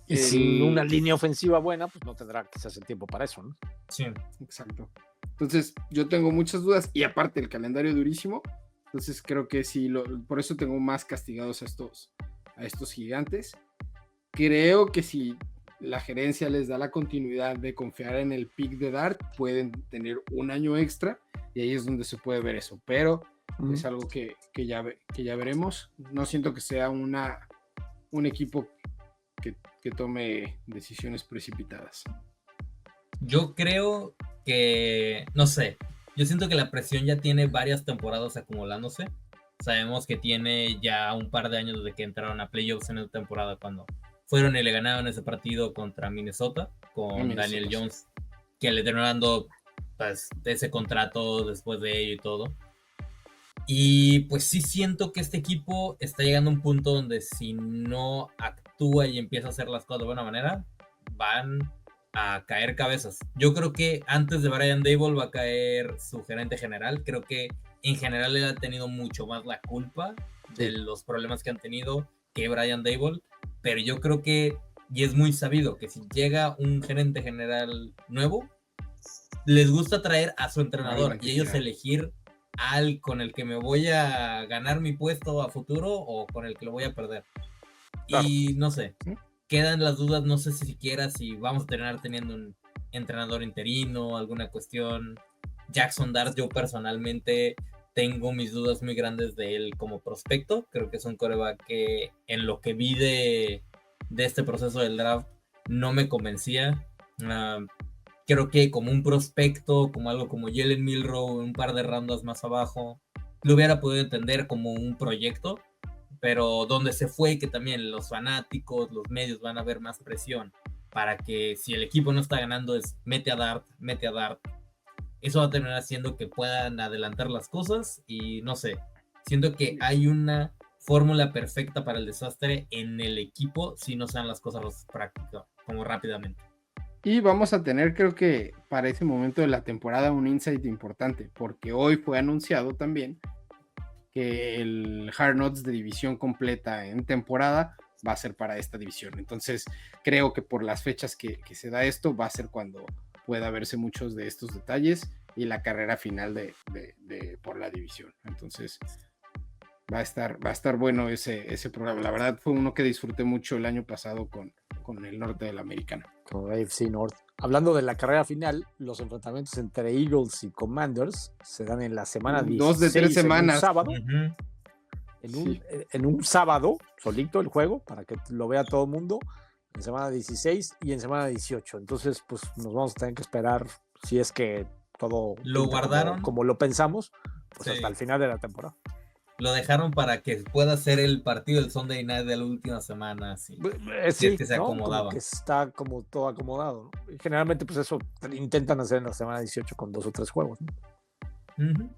Y sin una línea ofensiva buena, pues no tendrá quizás el tiempo para eso, ¿no? Sí, exacto. Entonces, yo tengo muchas dudas y aparte el calendario durísimo. Entonces, creo que sí, por eso tengo más castigados a estos gigantes. Creo que si la gerencia les da la continuidad de confiar en el pick de Dart, pueden tener un año extra y ahí es donde se puede ver eso. Pero es algo que ya veremos. No siento que sea un equipo que tome decisiones precipitadas. Yo creo que, no sé, yo siento que la presión ya tiene varias temporadas acumulándose. Sabemos que tiene ya un par de años desde que entraron a playoffs en esa temporada cuando fueron y le ganaron ese partido contra Minnesota con Daniel Jones, que le terminó dando pues, ese contrato después de ello y todo. Y pues sí siento que este equipo está llegando a un punto donde si no actúa y empieza a hacer las cosas de buena manera, van a caer cabezas. Yo creo que antes de Brian Daboll va a caer su gerente general. Creo que en general él ha tenido mucho más la culpa de los problemas que han tenido que Brian Daboll, pero yo creo que Y es muy sabido que si llega un gerente general nuevo, les gusta traer a su entrenador y ellos elegir al con el que me voy a ganar mi puesto a futuro o con el que lo voy a perder. Claro. Y no sé, quedan las dudas, no sé si siquiera si vamos a terminar teniendo un entrenador interino, alguna cuestión. Jackson Dart, yo personalmente tengo mis dudas muy grandes de él como prospecto. Creo que es un quarterback que en lo que vi de este proceso del draft no me convencía. Creo que como un prospecto, como algo como Jalen Milroe, un par de rondas más abajo, lo hubiera podido entender como un proyecto, pero donde se fue, que también los fanáticos, los medios van a ver más presión para que si el equipo no está ganando es mete a Dart. Eso va a terminar haciendo que puedan adelantar las cosas y no sé, siento que hay una fórmula perfecta para el desastre en el equipo si no sean las cosas prácticas, como rápidamente. Y vamos a tener, creo que para ese momento de la temporada, un insight importante, porque hoy fue anunciado también que el Hard Knocks de división completa en temporada va a ser para esta división. Entonces, creo que por las fechas que se da esto, va a ser cuando pueda verse muchos de estos detalles y la carrera final de por la división. Entonces, va a estar bueno ese programa. La verdad, fue uno que disfruté mucho el año pasado con el norte de la americana. Con AFC North. Hablando de la carrera final, los enfrentamientos entre Eagles y Commanders se dan en la semana 16. 2 de 3 semanas. En un sábado. En un sábado, solito el juego, para que lo vea todo el mundo, en semana 16 y en semana 18. Entonces, pues nos vamos a tener que esperar, si es que todo lo guardaron como lo pensamos, pues hasta el final de la temporada. Lo dejaron para que pueda ser el partido del Sunday Night de la última semana, si es que se acomodaba. Como que está como todo acomodado, ¿no? Y generalmente, pues eso intentan hacer en la semana 18 con 2 o 3 juegos, ¿no?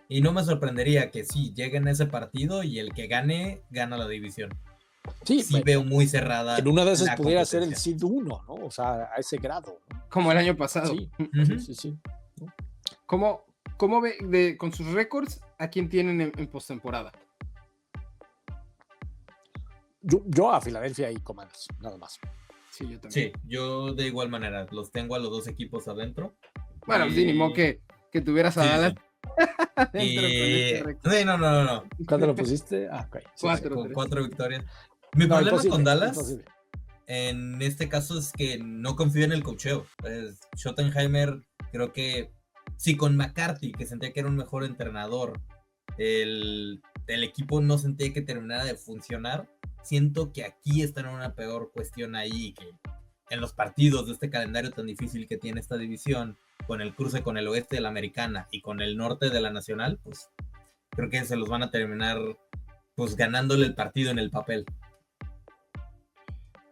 Y no me sorprendería que sí, lleguen a ese partido y el que gane, gana la división. Sí, veo muy cerrada. En una de esas pudiera ser el seed 1, ¿no? O sea, a ese grado, ¿no? Como el año pasado. Sí, sí. ¿No? ¿Cómo ve con sus récords a quién tienen en postemporada? Yo a Filadelfia y Commanders, nada más. Sí, yo también. Sí, yo de igual manera, los tengo a los dos equipos adentro. Bueno, pues ni modo que tuvieras a Dallas. No. ¿Cuándo lo pusiste? Okay. 4 victorias. Mi problema con Dallas, en este caso, es que no confío en el coacheo. Schottenheimer, creo que sí, con McCarthy, que sentía que era un mejor entrenador, el equipo no sentía que terminara de funcionar. Siento que aquí está en una peor cuestión ahí, que en los partidos de este calendario tan difícil que tiene esta división, con el cruce con el oeste de la americana y con el norte de la nacional, pues creo que se los van a terminar pues ganándole el partido en el papel.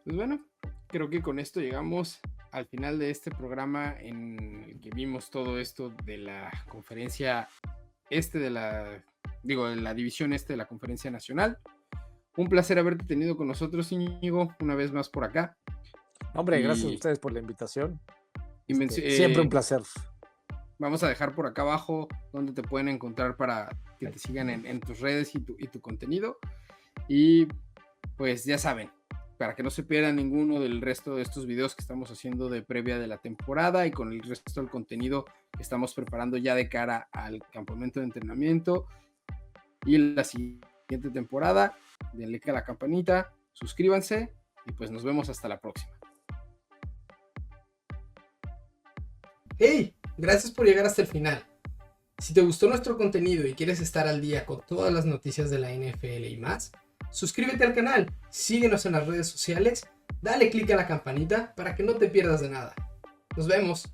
Pues bueno, creo que con esto llegamos al final de este programa en el que vimos todo esto de la conferencia de la división este de la conferencia nacional. Un placer haberte tenido con nosotros, Íñigo, una vez más por acá. Hombre, gracias a ustedes por la invitación. Siempre un placer. Vamos a dejar por acá abajo donde te pueden encontrar para que te sigan en tus redes y tu contenido. Y pues ya saben, para que no se pierdan ninguno del resto de estos videos que estamos haciendo de previa de la temporada y con el resto del contenido que estamos preparando ya de cara al campamento de entrenamiento y la siguiente temporada. Denle click a la campanita, suscríbanse y pues nos vemos hasta la próxima. Hey, gracias por llegar hasta el final. Si te gustó nuestro contenido y quieres estar al día con todas las noticias de la NFL y más, suscríbete al canal, síguenos en las redes sociales, dale click a la campanita para que no te pierdas de nada. Nos vemos.